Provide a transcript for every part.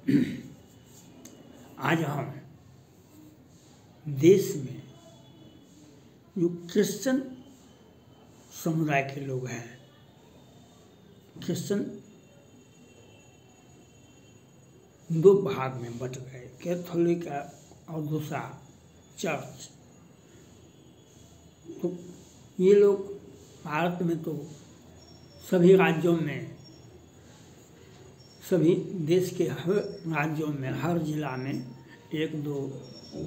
आज हम देश में जो क्रिश्चियन समुदाय के लोग हैं, क्रिश्चियन दो भाग में बट गए, कैथोलिक और दूसरा चर्च। तो ये लोग भारत में तो सभी राज्यों में, सभी देश के हर राज्यों में, हर जिला में 1, 2,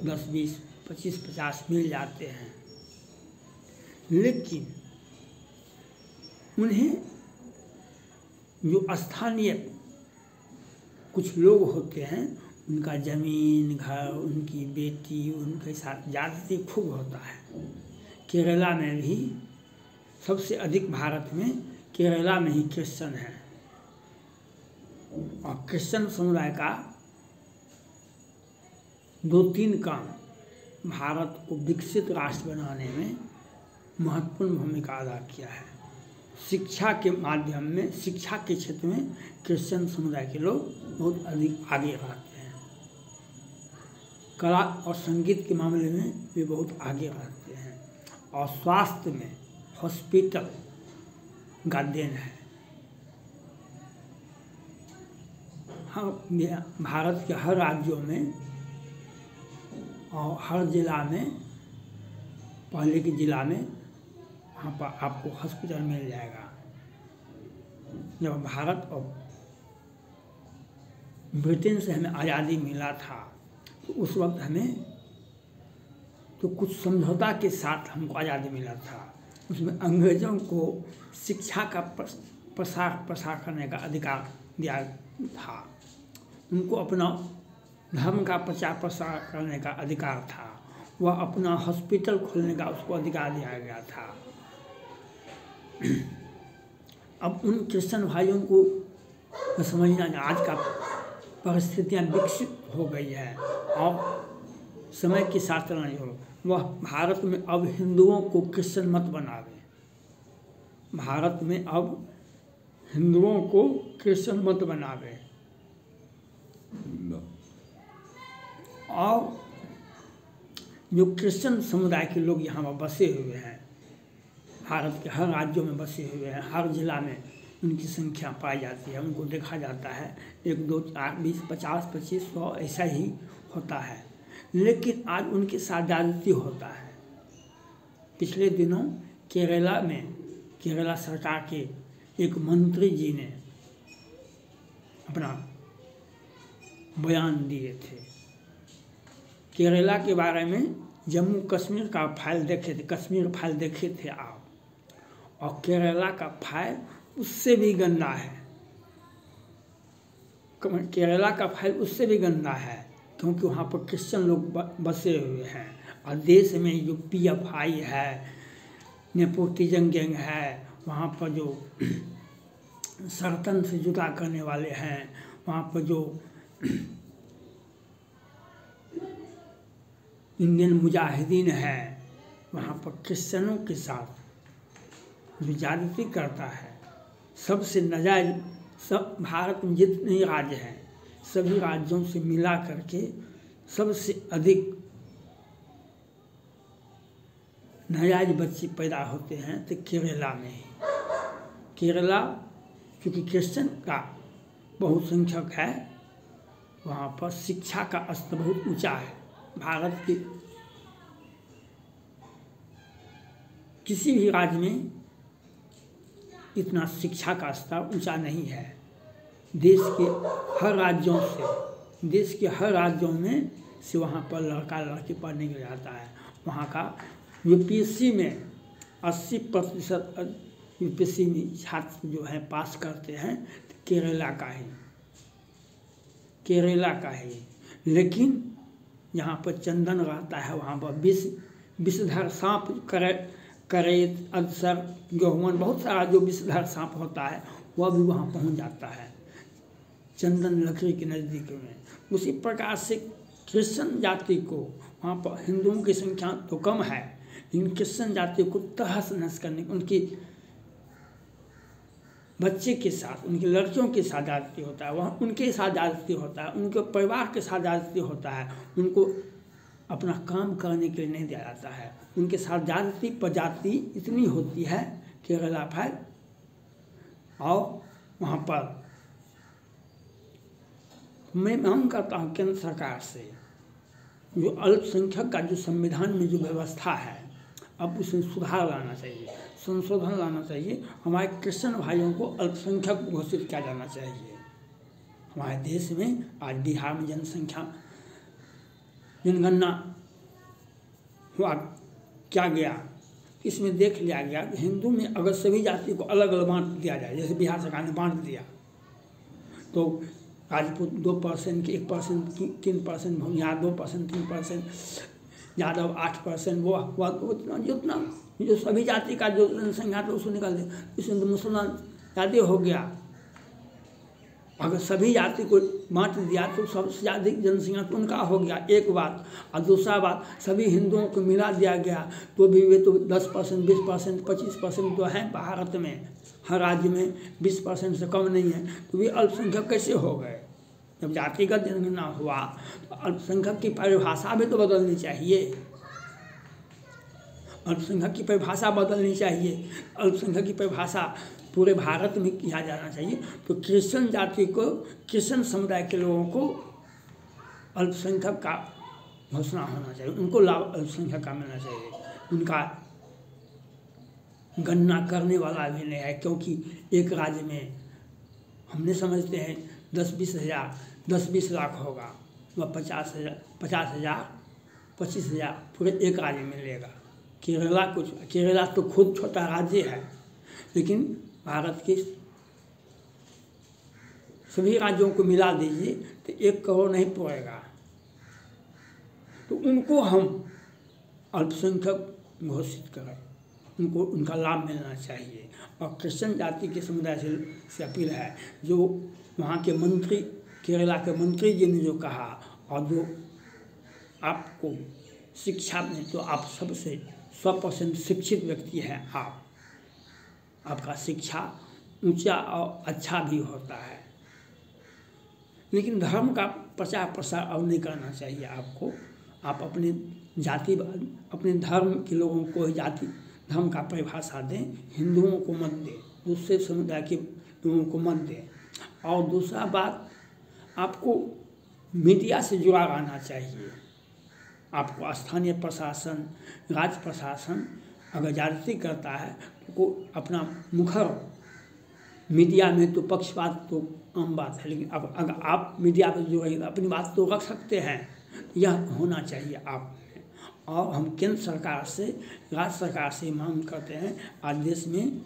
10, 20, 25, 50 मिल जाते हैं। लेकिन उन्हें जो स्थानीय कुछ लोग होते हैं, उनका ज़मीन, घर, उनकी बेटी, उनके साथ ज़्यादती खूब होता है। केरला में भी सबसे अधिक, भारत में केरला में ही क्रिश्चियन है। और क्रिश्चियन समुदाय का 2-3 काम भारत को विकसित राष्ट्र बनाने में महत्वपूर्ण भूमिका अदा किया है। शिक्षा के माध्यम में, शिक्षा के क्षेत्र में क्रिश्चियन समुदाय के लोग बहुत अधिक आगे रहते हैं। कला और संगीत के मामले में वे बहुत आगे रहते हैं। और स्वास्थ्य में हॉस्पिटल का देन है। भारत के हर राज्यों में और हर जिला में, पहले के जिला में वहाँ पर आपको हॉस्पिटल मिल जाएगा। जब भारत और ब्रिटेन से हमें आज़ादी मिला था, तो उस वक्त हमें तो कुछ समझौता के साथ हमको आज़ादी मिला था। उसमें अंग्रेज़ों को शिक्षा का प्रसार करने का अधिकार दिया था। उनको अपना धर्म का प्रचार प्रसार करने का अधिकार था। वह अपना हॉस्पिटल खोलने का उसको अधिकार दिया गया था। अब उन क्रिश्चियन भाइयों को समझना, आज का परिस्थितियाँ विकसित हो गई है और समय के साथ चलना हो। वह भारत में अब हिंदुओं को क्रिश्चियन मत बनावे। भारत में अब हिंदुओं को क्रिश्चियन मत बनावे। और जो क्रिश्चियन समुदाय के लोग यहाँ पर बसे हुए हैं, भारत के हर राज्यों में बसे हुए हैं, हर जिला में उनकी संख्या पाई जाती है। उनको देखा जाता है 1, 2, 4, 20, 50, 25, 100 ऐसा ही होता है। लेकिन आज उनके साथ ज़्यादती होता है। पिछले दिनों केरला में, केरला सरकार के एक मंत्री जी ने अपना बयान दिए थे। केरला के बारे में जम्मू कश्मीर का फाइल देखे थे, कश्मीर फाइल देखे थे आप, और केरला का फाइल उससे भी गंदा है। केरला का फाइल उससे भी गंदा है, क्योंकि वहाँ पर क्रिश्चियन लोग बसे हुए हैं। और देश में जो PFI है, नेपोटिज्म गैंग है, वहाँ पर जो सरतन से जुदा करने वाले हैं, वहाँ पर जो इंडियन मुजाहिदीन है, वहाँ पर क्रिश्चियनों के साथ जो ज़्यादती करता है, सबसे नाजायज, सब भारत में जितने राज्य हैं सभी राज्यों से मिला करके सबसे अधिक नाजायज बच्चे पैदा होते हैं तो केरला में ही। केरला क्योंकि क्रिश्चियन का बहुसंख्यक है, वहाँ पर शिक्षा का स्तर बहुत ऊंचा है। भारत के किसी भी राज्य में इतना शिक्षा का स्तर ऊंचा नहीं है। देश के हर राज्यों से, देश के हर राज्यों में से वहाँ पर लड़का लड़की पढ़ने के लिए जाता है। वहाँ का UPSC में 80% UPSC में छात्र जो है पास करते हैं तो केरला का ही। लेकिन यहाँ पर चंदन रहता है, वहाँ पर विषधर सांप, करेत, अदसर, गेहूं, बहुत सारा जो विषधर सांप होता है वह भी वहाँ पहुँच जाता है चंदन लकड़ी के नज़दीक में। उसी प्रकार से क्रिश्चियन जाति को, वहाँ पर हिंदुओं की संख्या तो कम है, लेकिन क्रिश्चियन जाति को तहस नहस करने, उनकी बच्चे के साथ, उनकी लड़कियों के साथ ज़्यादती होता है, वहाँ उनके साथ ज़्यादती होता है, उनके परिवार के साथ ज़्यादती होता है, उनको अपना काम करने के लिए नहीं दिया जाता है। उनके साथ ज़्यादती प्रजाति इतनी होती है केरला फाइल। और वहाँ पर मैं मांग करता हूँ केंद्र सरकार से, जो अल्पसंख्यक का जो संविधान में जो व्यवस्था है, अब उसमें सुधार लाना चाहिए, संशोधन लाना चाहिए। हमारे क्रिश्चियन भाइयों को अल्पसंख्यक घोषित किया जाना चाहिए। हमारे देश में आज बिहार में जनगणना हुआ क्या गया, इसमें देख लिया गया कि हिंदू में अगर सभी जाति को अलग अलग बांट दिया जाए, जैसे बिहार सरकार ने बांट दिया, तो राजपूत 2% के 1% 3%, भूमिहार 2% 3%, यादव 8%, वो उतना जितना जो सभी जाति का जो जनसंख्या था उसको निकाल दे, इसमें तो मुसलमान ज़्यादा हो गया। अगर सभी जाति को बांट दिया तो सबसे ज़्यादा जनसंख्या तो उनका हो गया, एक बात। और दूसरा बात, सभी हिंदुओं को मिला दिया गया तो भी वे तो 10%, 20%, 25% तो हैं भारत में, हर राज्य में 20% से कम नहीं है, तो वे अल्पसंख्यक कैसे हो गए? जब जातिगत जनगणना हुआ तो अल्पसंख्यक की परिभाषा भी तो बदलनी चाहिए। अल्पसंख्यक की परिभाषा बदलनी चाहिए। अल्पसंख्यक की परिभाषा पूरे भारत में किया जाना चाहिए। तो क्रिश्चियन जाति को, क्रिश्चियन समुदाय के लोगों को अल्पसंख्यक का घोषणा होना चाहिए, उनको लाभ अल्पसंख्यक का मिलना चाहिए। उनका गणना करने वाला भी नहीं है, क्योंकि एक राज्य में हमने समझते हैं 10-20 लाख होगा, वह 50,000 25,000 पूरे एक राज्य में मिलेगा। केरला तो खुद छोटा राज्य है, लेकिन भारत के सभी राज्यों को मिला दीजिए तो 1 करोड़ नहीं पड़ेगा। तो उनको हम अल्पसंख्यक घोषित करें, उनको उनका लाभ मिलना चाहिए। और क्रिश्चियन जाति के समुदाय से अपील है, जो वहाँ के मंत्री, केरला के मंत्री जी ने जो कहा, और जो आपको शिक्षा में तो आप सबसे 100% शिक्षित व्यक्ति हैं, आपका शिक्षा ऊंचा और अच्छा भी होता है, लेकिन धर्म का प्रचार प्रसार अब नहीं करना चाहिए आपको। आप अपने जाति, अपने धर्म के लोगों को जाति धर्म का परिभाषा दें, हिंदुओं को मत दें, दूसरे समुदाय के लोगों को मत दें। और दूसरा बात, आपको मीडिया से जुड़ा रहना चाहिए। आपको स्थानीय प्रशासन, राज्य प्रशासन अगर ज्यादती करता है तो अपना मुखर, मीडिया में तो पक्षपात तो आम बात है, लेकिन अब अगर आप मीडिया पर जुड़ेंगे तो अपनी बात तो रख सकते हैं, यह होना चाहिए आप में। और हम केंद्र सरकार से, राज्य सरकार से मांग करते हैं, आज देश में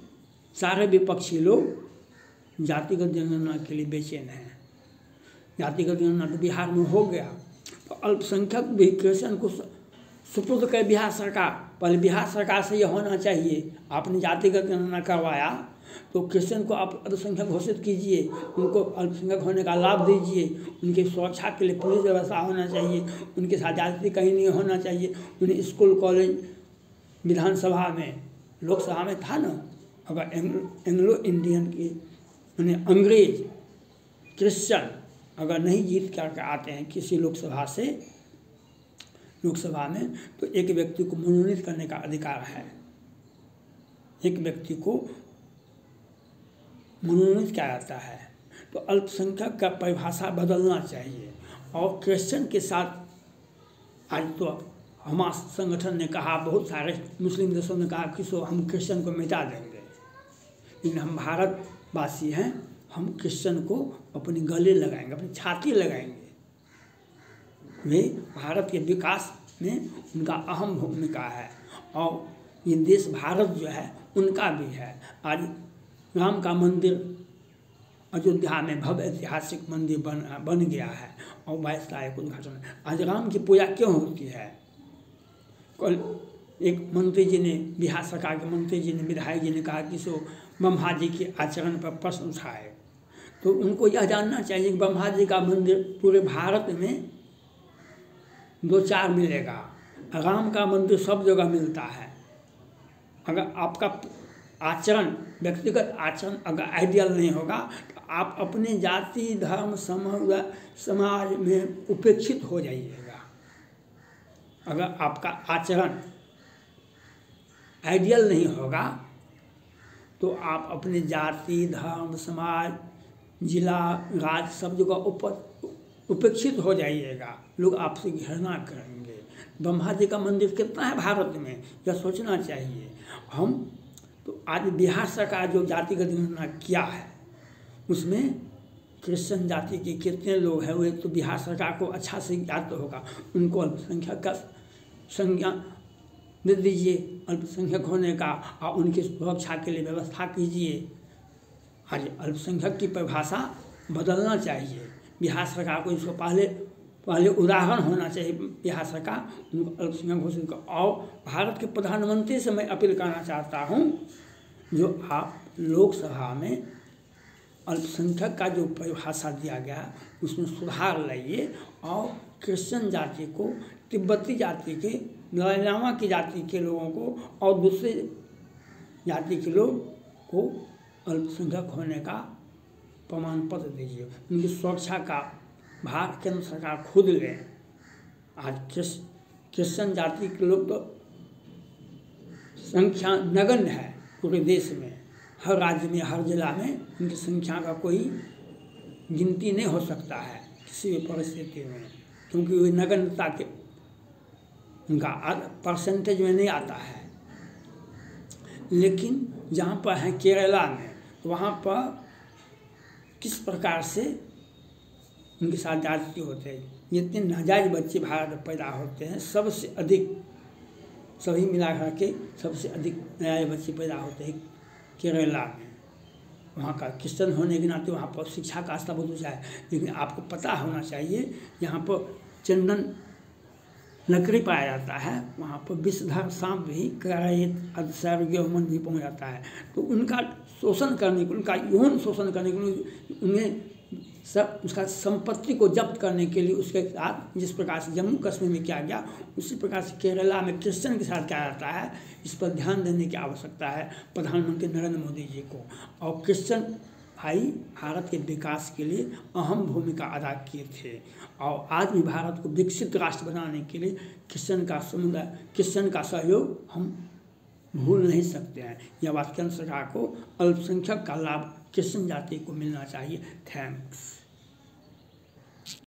सारे विपक्षी लोग जातिगत जनगणना के लिए बेचैन हैं। जातिगत जनगणना तो बिहार में हो गया, तो अल्पसंख्यक भी क्रिश्चियन को सुपुर्द कर बिहार सरकार। पहले बिहार सरकार से यह होना चाहिए, आपने जातिगत जनगणना करवाया तो क्रिश्चियन को आप अल्पसंख्यक घोषित कीजिए, उनको अल्पसंख्यक होने का लाभ दीजिए, उनकी सुरक्षा के लिए पुलिस व्यवस्था होना चाहिए, उनके साथ ज्यादती कहीं नहीं होना चाहिए। उन्हें स्कूल, कॉलेज, विधानसभा में, लोकसभा में था ना, अगर एंग्लो इंडियन की उन्हें अंग्रेज क्रिश्चियन अगर नहीं जीत करके आते हैं किसी लोकसभा में, तो एक व्यक्ति को मनोनीत करने का अधिकार है। एक व्यक्ति को मनोनीत किया जाता है। तो अल्पसंख्यक का परिभाषा बदलना चाहिए। और क्रिश्चियन के साथ आज तो हमास संगठन ने कहा, बहुत सारे मुस्लिम देशों ने कहा कि हम क्रिश्चियन को मिटा देंगे, लेकिन हम भारतवासी हैं, हम क्रिश्चियन को अपने गले लगाएंगे, अपनी छाती लगाएंगे। वे भारत के विकास में उनका अहम भूमिका है, और ये देश भारत जो है उनका भी है। आज राम का मंदिर अयोध्या में भव्य ऐतिहासिक मंदिर बन गया है, और 22 तारीख को उद्घाटन। आज राम की पूजा क्यों होती है? कल एक मंत्री जी ने, बिहार सरकार के मंत्री जी ने, विधायक जी ने कहा कि ब्रह्मा जी के आचरण पर प्रश्न उठाए, तो उनको यह जानना चाहिए कि ब्रह्मा जी का मंदिर पूरे भारत में 2-4 मिलेगा, राम का मंदिर सब जगह मिलता है। अगर आपका आचरण, व्यक्तिगत आचरण अगर आइडियल नहीं होगा तो आप अपने जाति धर्म समाज में उपेक्षित हो जाइएगा। अगर आपका आचरण आइडियल नहीं होगा तो आप अपने जाति धर्म समाज जिला राज्य सब जगह उपेक्षित हो जाइएगा। लोग आपसे घृणा करेंगे। ब्रह्मा जी का मंदिर कितना है भारत में, यह सोचना चाहिए। हम तो आज बिहार सरकार जो जातिगत गणना किया है उसमें क्रिश्चियन जाति के कितने लोग हैं, वो तो बिहार सरकार को अच्छा से याद तो होगा। उनको अल्पसंख्यक का संज्ञा दे दीजिए, अल्पसंख्यक होने का, और उनकी सुरक्षा के लिए व्यवस्था कीजिए। आज अल्पसंख्यक की परिभाषा बदलना चाहिए। बिहार सरकार को इसको पहले उदाहरण होना चाहिए। बिहार सरकार उनको अल्पसंख्यक घोषित कर। और भारत के प्रधानमंत्री से मैं अपील करना चाहता हूँ, जो आप लोकसभा में अल्पसंख्यक का जो परिभाषा दिया गया उसमें सुधार लाइए और क्रिश्चियन जाति को, तिब्बती जाति के, दलाई लामा की जाति के लोगों को और दूसरे जाति के लोग को अल्पसंख्यक होने का प्रमाण पत्र दीजिए। उनकी सुरक्षा का भार केंद्र सरकार खुद ले। आज क्रिश्चियन जाति के लोग तो संख्या नगण्य है पूरे देश में, हर राज्य में, हर जिला में उनकी संख्या का कोई गिनती नहीं हो सकता है किसी भी परिस्थिति में, क्योंकि वो नगण्यता के उनका परसेंटेज में नहीं आता है। लेकिन जहाँ पर है केरला में, वहाँ पर किस प्रकार से उनके साथ जाति होते हैं। जितने नाजायज बच्चे भारत में पैदा होते हैं, सबसे अधिक, सभी मिला के सबसे अधिक नाजायज बच्चे पैदा होते हैं केरला में। वहाँ का क्रिश्चियन होने के नाते वहाँ पर शिक्षा का स्तर बहुत ऊँचा है। लेकिन आपको पता होना चाहिए, यहाँ पर चंदन लकड़ी पाया जाता है, वहाँ पर विषधर सांप भी, कराहित, अधसर, गेहूं भी पहुँच जाता है। तो उनका शोषण करने के, उनका यौन शोषण करने के लिए, उन्हें सब उसका संपत्ति को जब्त करने के लिए उसके साथ जिस प्रकार से जम्मू कश्मीर में किया गया, उसी प्रकार से केरला में क्रिश्चियन के साथ किया जाता है। इस पर ध्यान देने की आवश्यकता है प्रधानमंत्री नरेंद्र मोदी जी को। और क्रिश्चियन भाई भारत के विकास के लिए अहम भूमिका अदा किए थे और आज भी भारत को विकसित राष्ट्र बनाने के लिए क्रिश्चियन का समुदाय, क्रिश्चियन का सहयोग हम भूल नहीं सकते हैं। यह बात केंद्र सरकार को अल्पसंख्यक का लाभ क्रिश्चियन जाति को मिलना चाहिए। थैंक्स।